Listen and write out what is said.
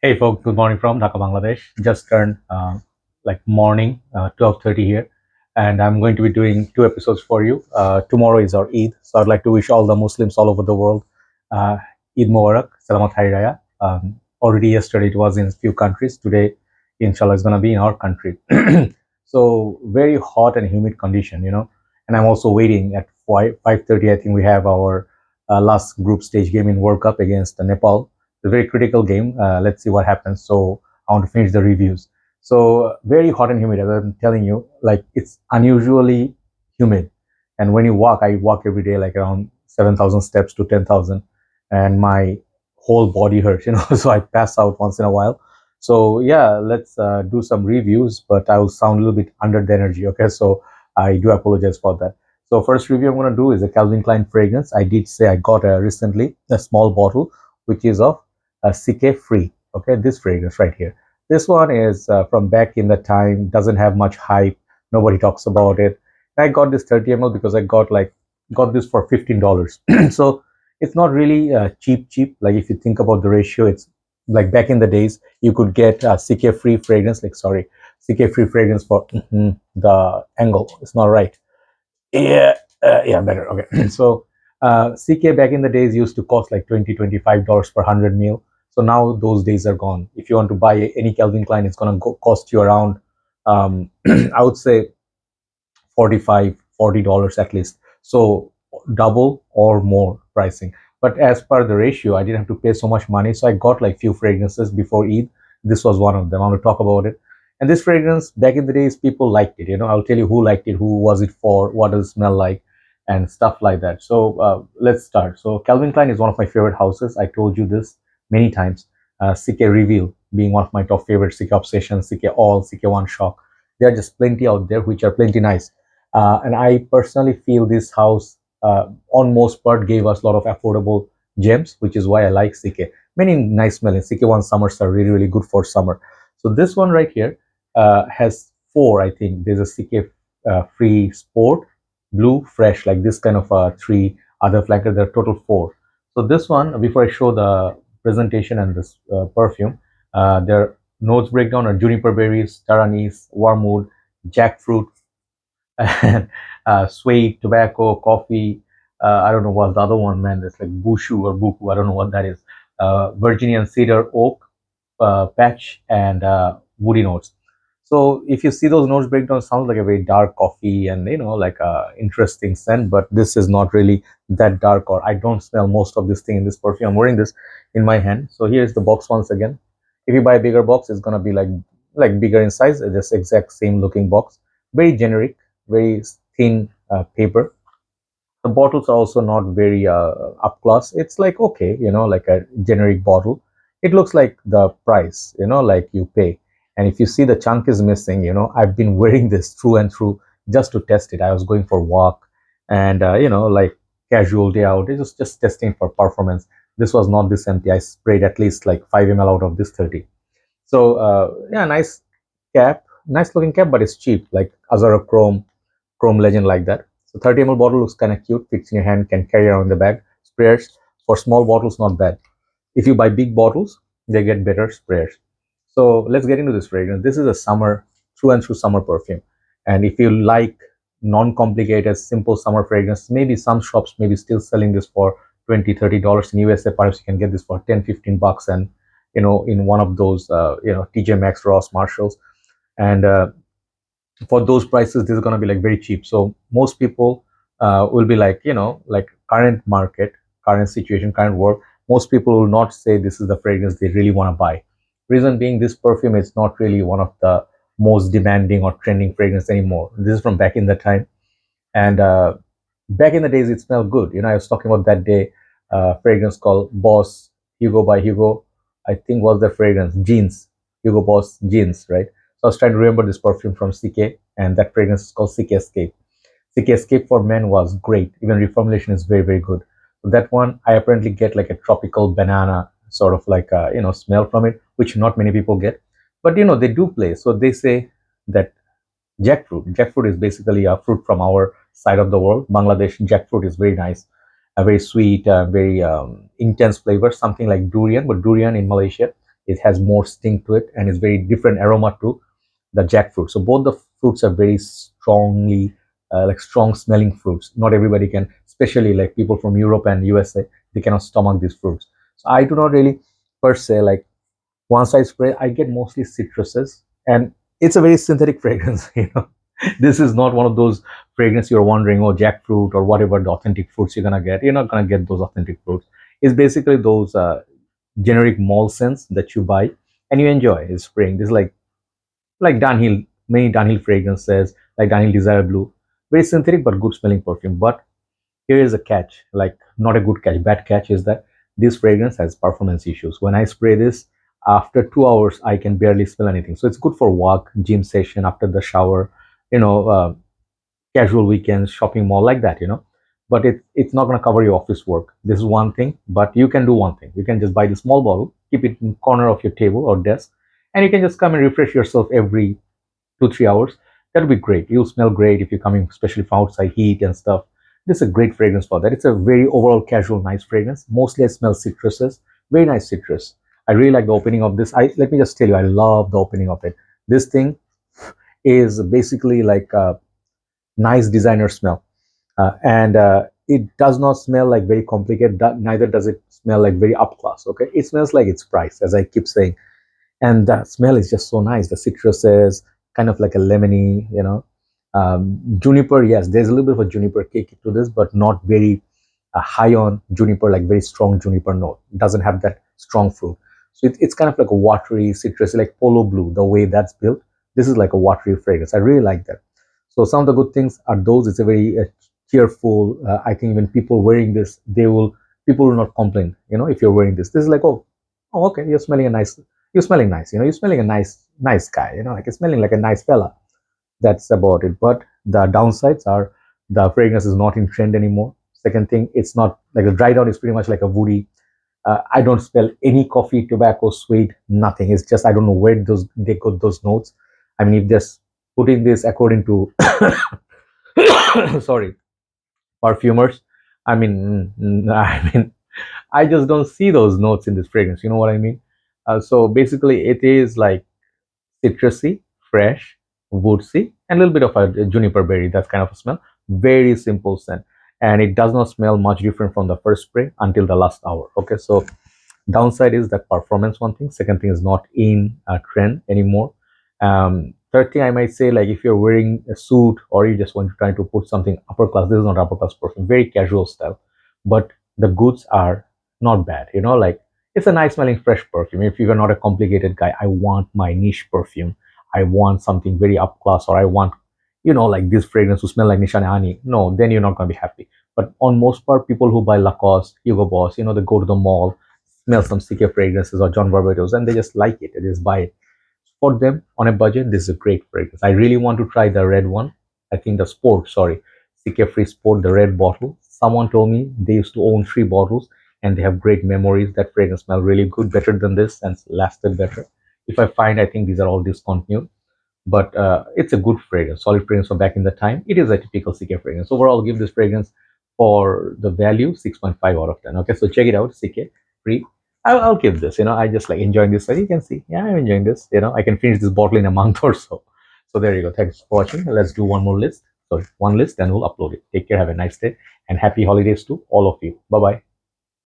Hey folks, good morning from Dhaka, Bangladesh. Just turned like morning, 12:30 here, and I'm going to be doing two episodes for you. Tomorrow is our Eid, so I'd like to wish all the Muslims all over the world Eid Mubarak, Salamat Hari Raya. Already yesterday it was in a few countries. Today, inshallah, is going to be in our country. So very hot and humid condition, and I'm also waiting at 5:30. I think we have our last group stage game in World Cup against Nepal. It's a very critical game. Let's see what happens. So I want to finish the reviews. So very hot and humid, as I'm telling you, like it's unusually humid. And when you walk, I walk every day like around 7,000 steps to 10,000, and my whole body hurts, so I pass out once in a while. So yeah, let's do some reviews, but I will sound a little bit under the energy. Okay, so I do apologize for that. So first review I'm going to do is a Calvin Klein fragrance. I did say I got recently a small bottle, which is of CK free. Okay, this fragrance right here. This one is from back in the time, doesn't have much hype. Nobody talks about it. I got this 30 ml because I got this for $15. So it's not really cheap. Like if you think about the ratio, it's like back in the days you could get CK free fragrance. Like sorry, CK free fragrance for the angle. It's not right. Yeah, yeah, better. Okay. So CK back in the days used to cost like $25 per 100 ml. So now those days are gone. If you want to buy any Calvin Klein, it's gonna cost you around I would say 45 $40 at least. So double or more pricing. But as per the ratio, I didn't have to pay so much money. So I got like few fragrances before Eid. This was one of them. I want to talk about it. And this fragrance, back in the days, people liked it. I'll tell you who liked it, who was it for, what does it smell like, and stuff like that. So let's start. So Calvin Klein is one of my favorite houses. I told you this many times. CK Reveal being one of my top favorites, CK Obsession, CK All, CK One Shock. There are just plenty out there which are plenty nice. And I personally feel this house, on most part, gave us a lot of affordable gems, which is why I like CK. Many nice smelling. CK1 summers are really, really good for summer. So this one right here has four, I think. There's a CK free sport, blue, fresh, like this kind of three other flankers. There are total four. So this one, before I show the presentation and this perfume, their notes breakdown are juniper berries, tar anise, wormwood, jackfruit, and suede, tobacco, coffee. I don't know what's the other one, man. It's like bushu or buku. I don't know what that is. Virginian cedar, oak, patch, and woody notes. So if you see those notes breakdown, sounds like a very dark coffee and like a interesting scent. But this is not really that dark, or I don't smell most of this thing in this perfume. I'm wearing this in my hand. So here's the box once again. If you buy a bigger box, it's gonna be like bigger in size. It's just exact same looking box. Very generic, very thin paper. The bottles are also not very up class. It's like okay, like a generic bottle. It looks like the price, like you pay. And if you see the chunk is missing, I've been wearing this through and through just to test it. I was going for walk and like casual day out. It was just testing for performance. This was not this empty. I sprayed at least like 5 ml out of this 30. So yeah, nice cap, nice looking cap, but it's cheap, like Azara Chrome Legend, like that. So 30 ml bottle looks kind of cute, fits in your hand, can carry around the bag. Sprayers for small bottles, not bad. If you buy big bottles, they get better sprayers. So let's get into this fragrance. This is a summer, through and through summer perfume. And if you like non-complicated, simple summer fragrance, maybe some shops may be still selling this for $20, $30. In USA, perhaps you can get this for 10, $15, and in one of those TJ Maxx, Ross, Marshalls. And for those prices, this is going to be like very cheap. So most people will be like, like current market, current situation, current work, most people will not say this is the fragrance they really want to buy. Reason being, this perfume is not really one of the most demanding or trending fragrance anymore. This is from back in the time. And back in the days, it smelled good. I was talking about that day fragrance called Boss Hugo by Hugo. I think was the fragrance Jeans, Hugo Boss Jeans, right? So I was trying to remember this perfume from CK, and that fragrance is called CK Escape. CK Escape for men was great. Even reformulation is very, very good. So that one, I apparently get like a tropical banana sort of like smell from it, which not many people get. But they do play. So they say that jackfruit. Jackfruit is basically a fruit from our side of the world. Bangladesh jackfruit is very nice, a very sweet, very intense flavor, something like durian. But durian in Malaysia it has more sting to it, and it's very different aroma to the jackfruit. So both the fruits are very strongly like strong smelling fruits. Not everybody can, especially like people from Europe and USA, they cannot stomach these fruits. So I do not really per se like, once I spray, I get mostly citruses, and it's a very synthetic fragrance. This is not one of those fragrance you're wondering, oh, jackfruit or whatever the authentic fruits you're gonna get. You're not gonna get those authentic fruits. It's basically those generic mall scents that you buy and you enjoy. Is spraying. This is like Dunhill, many Dunhill fragrances, like Dunhill Desire Blue, very synthetic but good smelling perfume. But here is a catch, like not a good catch, bad catch is that this fragrance has performance issues. When I spray this, after 2 hours, I can barely smell anything. So it's good for walk, gym session, after the shower, you know, casual weekends, shopping mall, like that. But it's not going to cover your office work. This is one thing, but you can do one thing. You can just buy the small bottle, keep it in the corner of your table or desk, and you can just come and refresh yourself every 2 3 hours. That'll be great. You'll smell great if you're coming, especially from outside heat and stuff. This is a great fragrance for that. It's a very overall casual, nice fragrance. Mostly I smell citruses. Very nice citrus. I really like the opening of this. I Let me just tell you, I love the opening of it. This thing is basically like a nice designer smell, and it does not smell like very complicated. Neither does it smell like very up class. Okay, it smells like its price, as I keep saying, and the smell is just so nice. The citruses, kind of like a lemony. Juniper, yes, there's a little bit of a juniper cake to this, but not very high on juniper, like very strong juniper note. It doesn't have that strong fruit. So it's kind of like a watery citrus, like polo blue, the way that's built. This is like a watery fragrance. I really like that. So some of the good things are those. It's a very cheerful. I think even people wearing this, people will not complain. If you're wearing this is like, oh, okay, you're smelling a nice. You're smelling nice. You're smelling a nice guy. Like you're smelling like a nice fella. That's about it. But the downsides are the fragrance is not in trend anymore. Second thing, it's not like the dry down is pretty much like a woody. I don't smell any coffee, tobacco, sweet, nothing. It's just I don't know where they got those notes. I mean, if they're putting this according to sorry, perfumers, I mean, I just don't see those notes in this fragrance. You know what I mean? So basically, it is like citrusy, fresh, woodsy, and a little bit of a juniper berry. That's kind of a smell. Very simple scent, and it does not smell much different from the first spray until the last hour. Okay, so downside is that performance. One thing. Second thing is not in a trend anymore. Third thing I might say, like if you're wearing a suit or you just want to try to put something upper class, this is not upper class perfume. Very casual style, but the goods are not bad. Like it's a nice smelling fresh perfume. If you're not a complicated guy, I want my niche perfume. I want something very up class, or I want, like this fragrance to smell like Nishane Ani. No, then you're not going to be happy. But on most part, people who buy Lacoste, Hugo Boss, they go to the mall, smell some CK fragrances or John Barbados, and they just like it. They just buy it. For them on a budget, this is a great fragrance. I really want to try the red one. I think the Sport, sorry, CK Free Sport, the red bottle. Someone told me they used to own 3 bottles and they have great memories. That fragrance smelled really good, better than this, and lasted better. If I find, I think these are all discontinued, but it's a good fragrance, solid fragrance from back in the time. It is a typical CK fragrance. Overall, I'll give this fragrance for the value 6.5 out of 10. Okay, so check it out, CK Free. I'll give this. I just like enjoying this. So you can see, yeah, I'm enjoying this. I can finish this bottle in a month or so. So there you go. Thanks for watching. Let's do one more list. Sorry, one list, and we'll upload it. Take care. Have a nice day, and happy holidays to all of you. Bye bye.